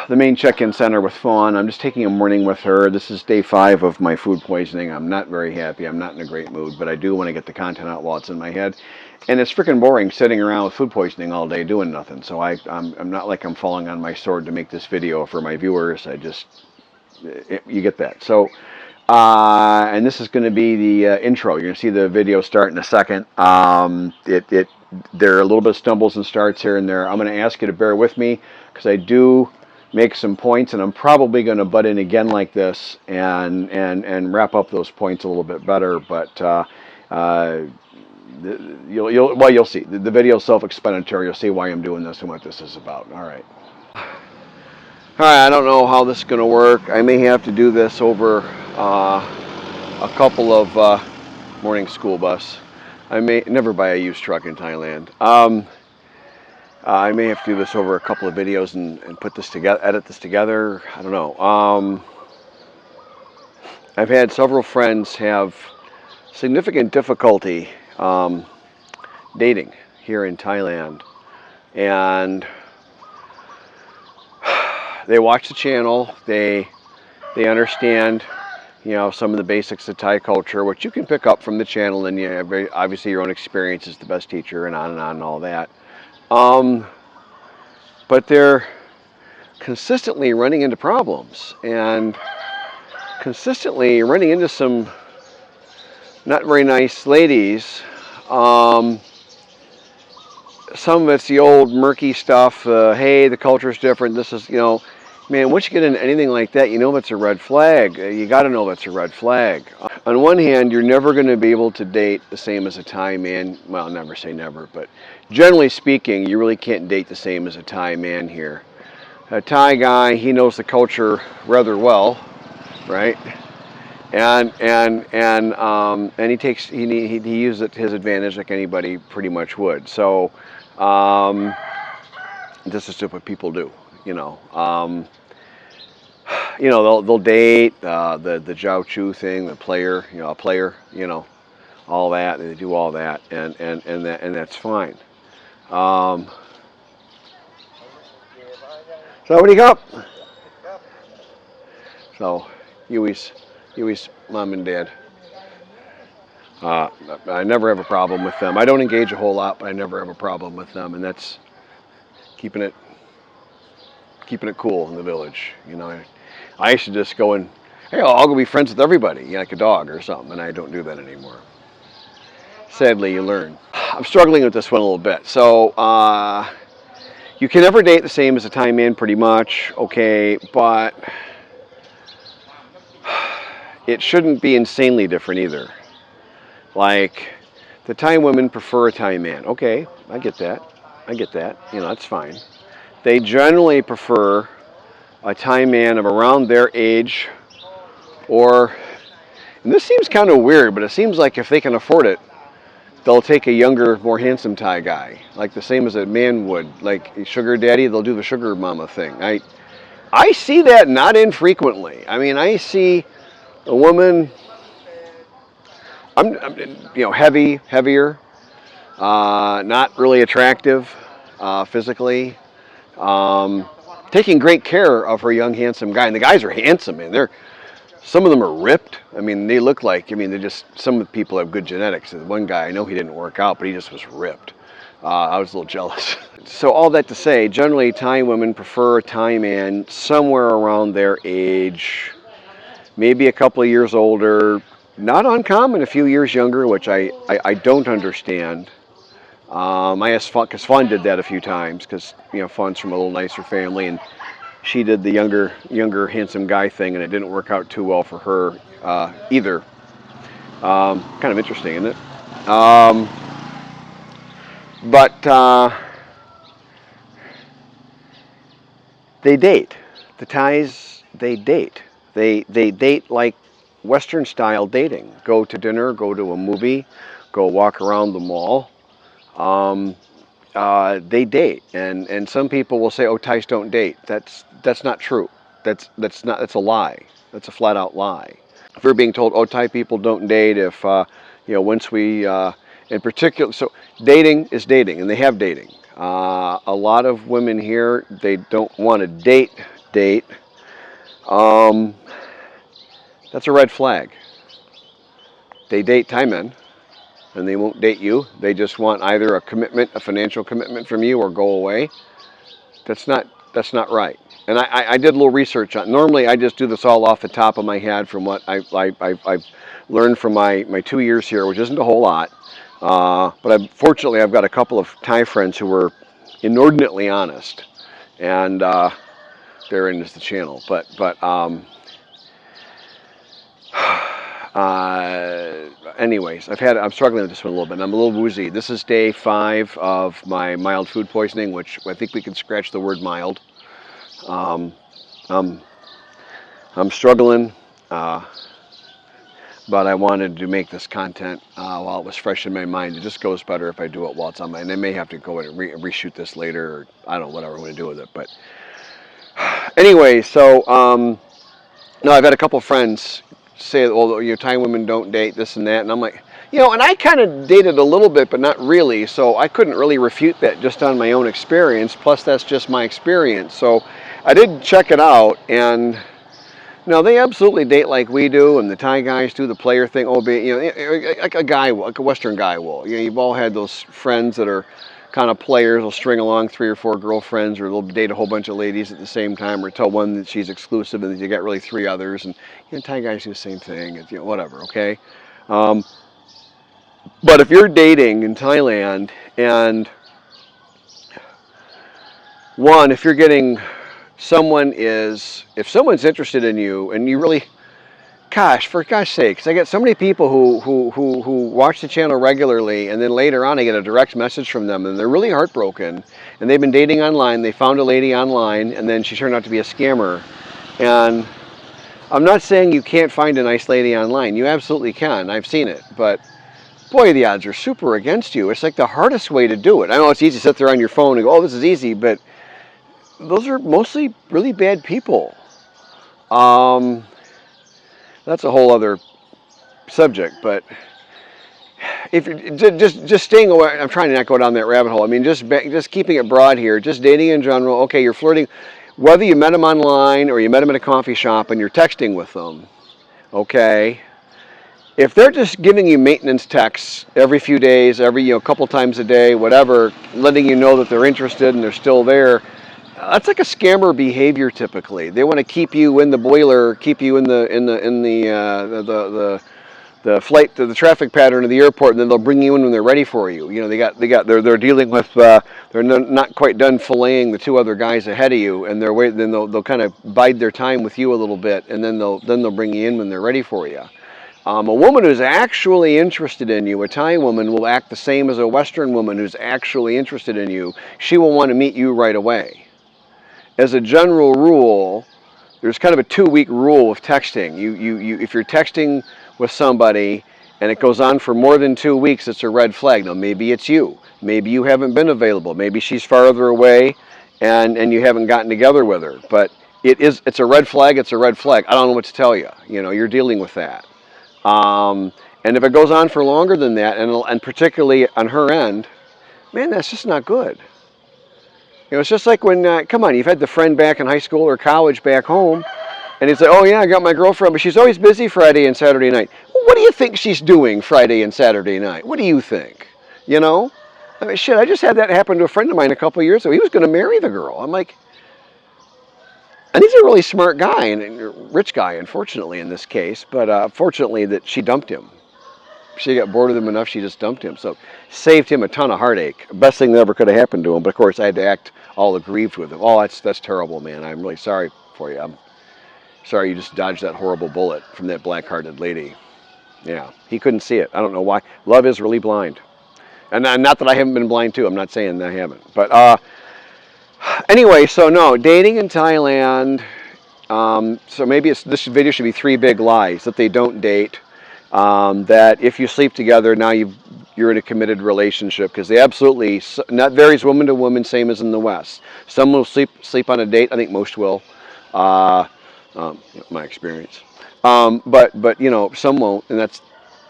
the main check-in center with Fawn. I'm just taking a morning with her. This is day 5 of my food poisoning. I'm not very happy. I'm not in a great mood, but I do want to get the content out while it's in my head. And it's freaking boring sitting around with food poisoning all day doing nothing. So I'm not like I'm falling on my sword to make this video for my viewers. You get that. So, and this is going to be the intro. You're going to see the video start in a second. There are a little bit of stumbles and starts here and there. I'm going to ask you to bear with me because I do make some points, and I'm probably going to butt in again like this and wrap up those points a little bit better. But you'll see. The video is self-explanatory. You'll see why I'm doing this and what this is about. All right. I don't know how this is going to work. I may have to do this over a couple of morning school bus. I may never buy a used truck in Thailand. I may have to do this over a couple of videos and put this together, edit this together. I don't know. I've had several friends have significant difficulty dating here in Thailand, and they watch the channel. They understand, some of the basics of Thai culture, which you can pick up from the channel, and obviously your own experience is the best teacher, and on and all that. But they're consistently running into problems and consistently running into some not very nice ladies. Some of it's the old murky stuff. Hey, the culture's different. This is, man, once you get into anything like that, it's a red flag. You got to know that's a red flag. On one hand, you're never going to be able to date the same as a Thai man. Well, never say never, but generally speaking, you really can't date the same as a Thai man here. A Thai guy, he knows the culture rather well, right? And he uses it to his advantage like anybody pretty much would. So this is just what people do, they'll date the Jiao Chu thing, the player, a player, all that. They do all that, and that's fine. So what do you got? So Yui's mom and dad. I never have a problem with them. I don't engage a whole lot, but I never have a problem with them, and that's keeping it cool in the village. I used to just go and, hey, I'll go be friends with everybody, like a dog or something, and I don't do that anymore. Sadly, you learn. I'm struggling with this one a little bit. So you can never date the same as a Thai man, pretty much, okay, but it shouldn't be insanely different either. Like, the Thai women prefer a Thai man. Okay, I get that. That's fine. They generally prefer a Thai man of around their age, and this seems kind of weird, but it seems like if they can afford it, they'll take a younger, more handsome Thai guy, like the same as a man would. Like a sugar daddy, they'll do the sugar mama thing. I see that not infrequently. I mean, I see a woman, heavier, not really attractive physically, taking great care of her young, handsome guy. And the guys are handsome, man. Some of them are ripped. I mean, they look like, some of the people have good genetics. The one guy, I know he didn't work out, but he just was ripped. I was a little jealous. So all that to say, generally Thai women prefer a Thai man somewhere around their age, maybe a couple of years older, not uncommon, a few years younger, which I don't understand. I asked Fawn, because Fawn did that a few times, because Fawn's from a little nicer family, and she did the younger handsome guy thing, and it didn't work out too well for her either. Kind of interesting, isn't it? But they date. The Thais, they date. They date like Western style dating. Go to dinner, go to a movie, go walk around the mall. They date, and some people will say, "Oh, Thais don't date." That's not true. That's a lie. That's a flat out lie. If we're being told, "Oh, Thai people don't date," if once we, in particular, so dating is dating, and they have dating. A lot of women here, they don't want to date date, that's a red flag. They date Thai men, and they won't date you. They just want either a commitment, a financial commitment from you, or go away. That's not right. And I did a little research on. Normally, I just do this all off the top of my head from what I've learned from my 2 years here, which isn't a whole lot. But fortunately, I've got a couple of Thai friends who were inordinately honest, and they're in the channel. Anyways, I'm struggling with this one a little bit. And I'm a little woozy. This is day 5 of my mild food poisoning, which I think we can scratch the word mild. I'm struggling, but I wanted to make this content while it was fresh in my mind. It just goes better if I do it while it's on my. And I may have to go in and reshoot this later, or I don't know, whatever I'm going to do with it. But anyway, so no, I've had a couple friends say, well, Thai women don't date, this and that, and I'm like, and I kind of dated a little bit, but not really, so I couldn't really refute that just on my own experience, plus that's just my experience. So I did check it out, and no, they absolutely date like we do, and the Thai guys do the player thing, like a guy, like a Western guy will. You've all had those friends that are kind of players, will string along 3 or 4 girlfriends, or they'll date a whole bunch of ladies at the same time, or tell one that she's exclusive, and then you got really 3 others, and Thai guys do the same thing, and whatever, okay? But if you're dating in Thailand, and one, if you're getting if someone's interested in you, and you really, gosh, for gosh sakes, I get so many people who watch the channel regularly, and then later on I get a direct message from them, and they're really heartbroken, and they've been dating online, they found a lady online, and then she turned out to be a scammer. And I'm not saying you can't find a nice lady online. You absolutely can. I've seen it. But boy, the odds are super against you. It's like the hardest way to do it. I know it's easy to sit there on your phone and go, oh, this is easy, but those are mostly really bad people. That's a whole other subject, but if you're just staying away, I'm trying to not go down that rabbit hole. I mean, just keeping it broad here, just dating in general. Okay, you're flirting, whether you met them online or you met them at a coffee shop and you're texting with them. Okay, if they're just giving you maintenance texts every few days, every couple times a day, whatever, letting you know that they're interested and they're still there. That's like a scammer behavior typically. They want to keep you in the boiler, keep you in the flight, the traffic pattern of the airport, and then they'll bring you in when they're ready for you. They're dealing with they're not quite done filleting the 2 other guys ahead of you, and then they'll kind of bide their time with you a little bit, and then they'll bring you in when they're ready for you. A woman who's actually interested in you, a Thai woman, will act the same as a Western woman who's actually interested in you. She will want to meet you right away. As a general rule, there's kind of a 2-week rule with texting. If you're texting with somebody and it goes on for more than 2 weeks, it's a red flag. Now, maybe it's you. Maybe you haven't been available. Maybe she's farther away and you haven't gotten together with her. But it's a red flag. It's a red flag. I don't know what to tell you. You're dealing with that. And if it goes on for longer than that, and particularly on her end, man, that's just not good. It's just like when, come on, you've had the friend back in high school or college back home, and he's like, oh yeah, I got my girlfriend, but she's always busy Friday and Saturday night. Well, what do you think she's doing Friday and Saturday night? What do you think? I mean, shit, I just had that happen to a friend of mine a couple of years ago. He was going to marry the girl. I'm like, and he's a really smart guy, and a rich guy, unfortunately, in this case, but fortunately that she dumped him. She got bored with him enough, she just dumped him. So saved him a ton of heartache. Best thing that ever could have happened to him. But of course, I had to act all aggrieved with him. Oh, that's terrible, man. I'm really sorry for you. I'm sorry you just dodged that horrible bullet from that black-hearted lady. Yeah, he couldn't see it. I don't know why. Love is really blind. And not that I haven't been blind too. I'm not saying that I haven't. But anyway, so no, dating in Thailand. So maybe this video should be 3 big lies that they don't date. That if you sleep together, now you're in a committed relationship, because they absolutely, that varies woman to woman, same as in the West. Some will sleep on a date. I think most will, my experience. But some won't, and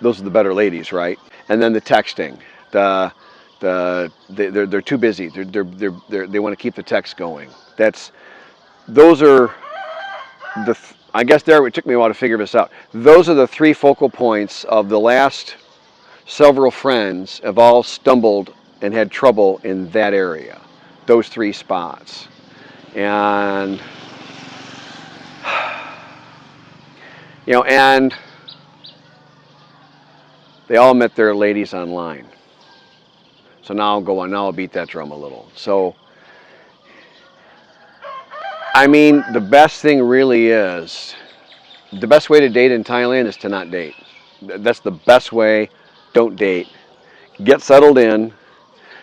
those are the better ladies, right? And then the texting, they're too busy. They want to keep the text going. those are I guess it took me a while to figure this out. Those are the 3 focal points of the last several friends have all stumbled and had trouble in that area, those 3 spots. And, and they all met their ladies online. So now I'll beat that drum a little. So, I mean, the best thing really is, the best way to date in Thailand is to not date. That's the best way. Don't date. Get settled in.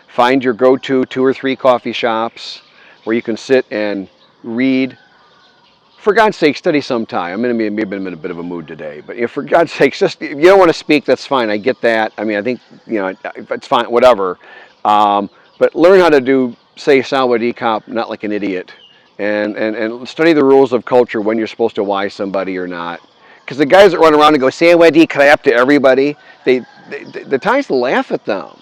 Find your go-to 2 or 3 coffee shops where you can sit and read. For God's sake, study some Thai. I'm going to be maybe in a bit of a mood today, but if for God's sake, just if you don't want to speak, that's fine. I get that. I mean, I think it's fine, whatever. But learn how to say Sawadee Kop, not like an idiot, and study the rules of culture when you're supposed to why somebody or not. Because the guys that run around and go Sawadee Krap to everybody, the Thais laugh at them.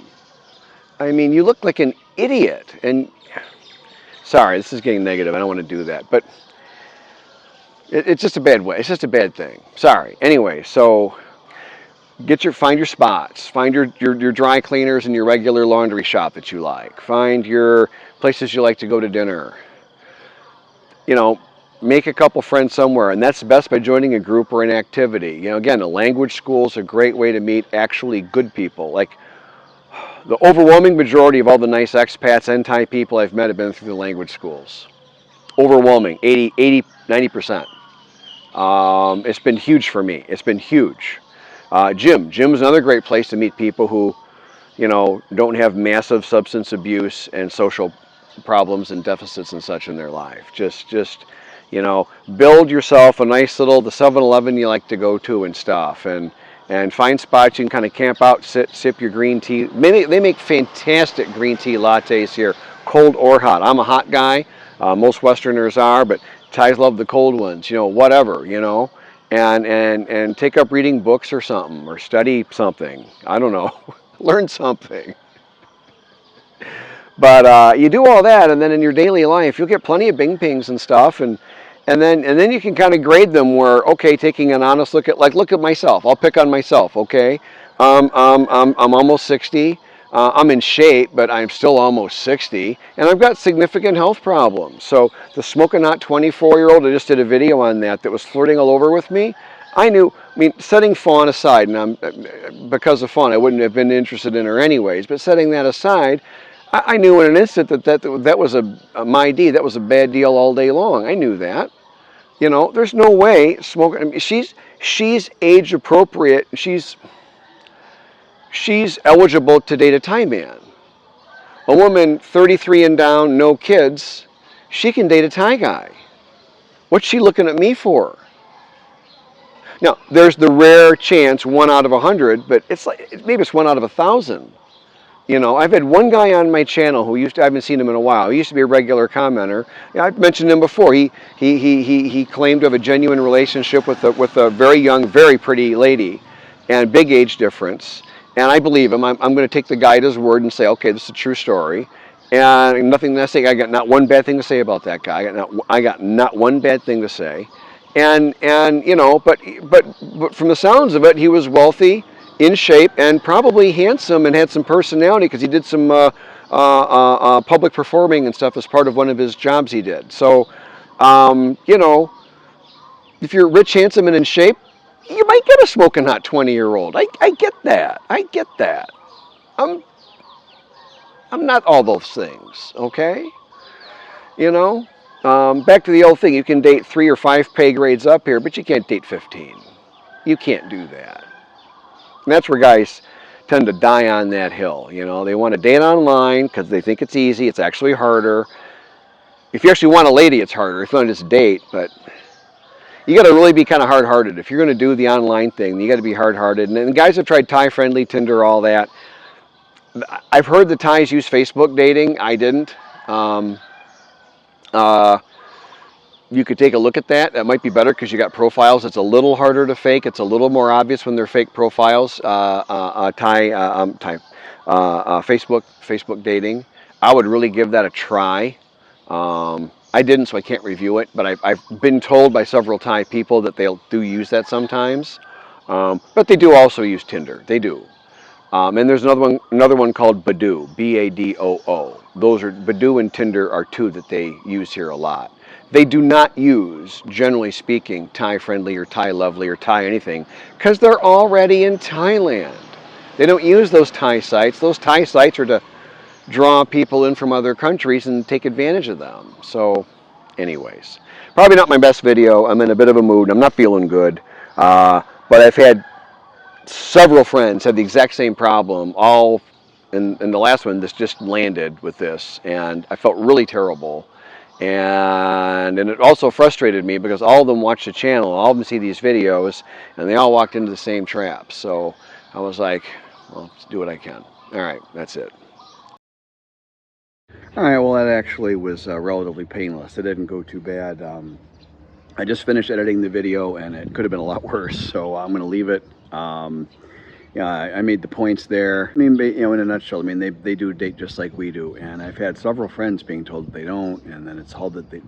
I mean, you look like an idiot. And sorry, this is getting negative. I don't want to do that, but it's just a bad way. It's just a bad thing. Sorry. Anyway, so find your spots. Find your dry cleaners and your regular laundry shop that you like. Find your places you like to go to dinner. Make a couple friends somewhere, and that's best by joining a group or an activity. Again, a language school is a great way to meet actually good people. Like, the overwhelming majority of all the nice expats and Thai people I've met have been through the language schools. Overwhelming, 80, 90%. It's been huge for me. It's been huge. Gym's another great place to meet people who, don't have massive substance abuse and social problems and deficits and such in their life. Just build yourself a nice little, the 7-Eleven you like to go to and stuff, and find spots you can kind of camp out, sip your green tea. They make fantastic green tea lattes here, cold or hot. I'm a hot guy. Most Westerners are, but Thais love the cold ones, whatever, and take up reading books or something, or study something. I don't know, learn something. But you do all that, and then in your daily life, you'll get plenty of bing pings and stuff, and then you can kind of grade them where, okay, taking an honest look at myself. I'll pick on myself, okay? I'm almost 60. I'm in shape, but I'm still almost 60, and I've got significant health problems. So the smoking hot 24-year-old, I just did a video on that was flirting all over with me. Setting Fawn aside, and because of Fawn, I wouldn't have been interested in her anyways, but setting that aside, I knew in an instant that was my D. That was a bad deal all day long. I knew that. There's no way smoking. She's age appropriate. She's eligible to date a Thai man. A woman 33 and down, no kids, she can date a Thai guy. What's she looking at me for? Now, there's the rare chance, 1 out of 100, but maybe it's 1 out of 1,000. I've had one guy on my channel who I haven't seen him in a while. He used to be a regular commenter. I've mentioned him before. He claimed to have a genuine relationship with a very young, very pretty lady, and big age difference. And I believe him. I'm going to take the guy at his word and say, okay, this is a true story. And nothing to say. I got not one bad thing to say about that guy. I got not one bad thing to say. And but from the sounds of it, he was wealthy, in shape, and probably handsome, and had some personality because he did some public performing and stuff as part of one of his jobs he did. So, if you're rich, handsome, and in shape, you might get a smoking hot 20-year-old. I get that. I get that. I'm not all those things, okay? Back to the old thing. You can date 3 or 5 pay grades up here, but you can't date 15. You can't do that. And that's where guys tend to die on that hill. They want to date online because they think it's easy. It's actually harder. If you actually want a lady, it's harder. If you want to just date, but you got to really be kind of hard-hearted. If you're going to do the online thing, you got to be hard-hearted. And guys have tried Thai-friendly, Tinder, all that. I've heard the Thais use Facebook dating. I didn't. You could take a look at that. That might be better because you got profiles. It's a little harder to fake. It's a little more obvious when they're fake profiles. Facebook dating. I would really give that a try. I I didn't, so I can't review it, but I've been told by several Thai people that they do use that sometimes. But they do also use Tinder. They do. And there's another one called Badoo, Badoo. Those are Badoo and Tinder are two that they use here a lot. They do not use, generally speaking, Thai friendly or Thai lovely or Thai anything, because they're already in Thailand. They don't use those Thai sites. Those Thai sites are to draw people in from other countries and take advantage of them. So, anyways, probably not my best video. I'm in a bit of a mood. I'm not feeling good, but I've had several friends had the exact same problem. All in the last one, this just landed with this, and I felt really terrible. And it also frustrated me because all of them watch the channel, all of them see these videos, and they all walked into the same trap. So I was like, well, let's do what I can. All right, that's it. All right, well, that actually was relatively painless. It didn't go too bad. I just finished editing the video, and it could have been a lot worse, so I'm going to leave it. Yeah, I made the points there. I mean, in a nutshell, I mean, they do date just like we do, and I've had several friends being told that they don't, and then it's told that they...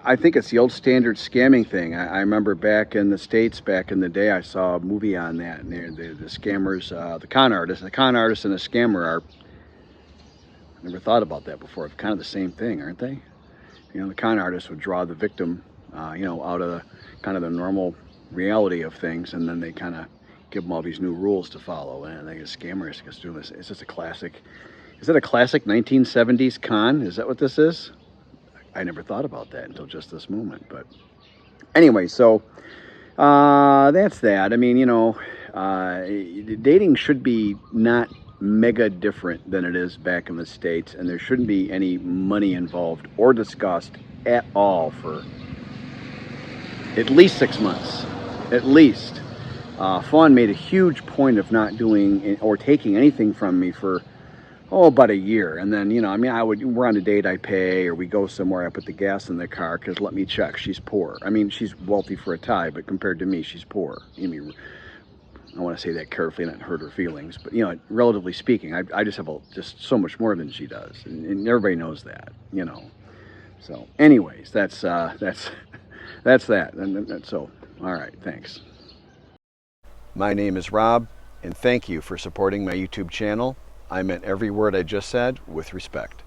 I think it's the old standard scamming thing. I remember back in the States, back in the day, I saw a movie on that, and the scammers, the con artist and the scammer are... Never thought about that before. It's kind of the same thing, aren't they? The con artist would draw the victim, out of kind of the normal reality of things, and then they kind of give them all these new rules to follow. And I think a scammer is just doing this. It's just a classic. Is it a classic 1970s con? Is that what this is? I never thought about that until just this moment. But anyway, so that's that. I mean, dating should be not mega different than it is back in the States, and there shouldn't be any money involved or discussed at all for at least 6 months, at least. Fawn made a huge point of not doing or taking anything from me for about a year, and then we're on a date, I pay, or we go somewhere, I put the gas in the car because let me check, she's poor. I mean, she's wealthy for a Thai, but compared to me, she's poor. I want to say that carefully, not hurt her feelings, but relatively speaking, I just have just so much more than she does, and everybody knows that, So, anyways, that's that, and so, all right, thanks. My name is Rob, and thank you for supporting my YouTube channel. I meant every word I just said with respect.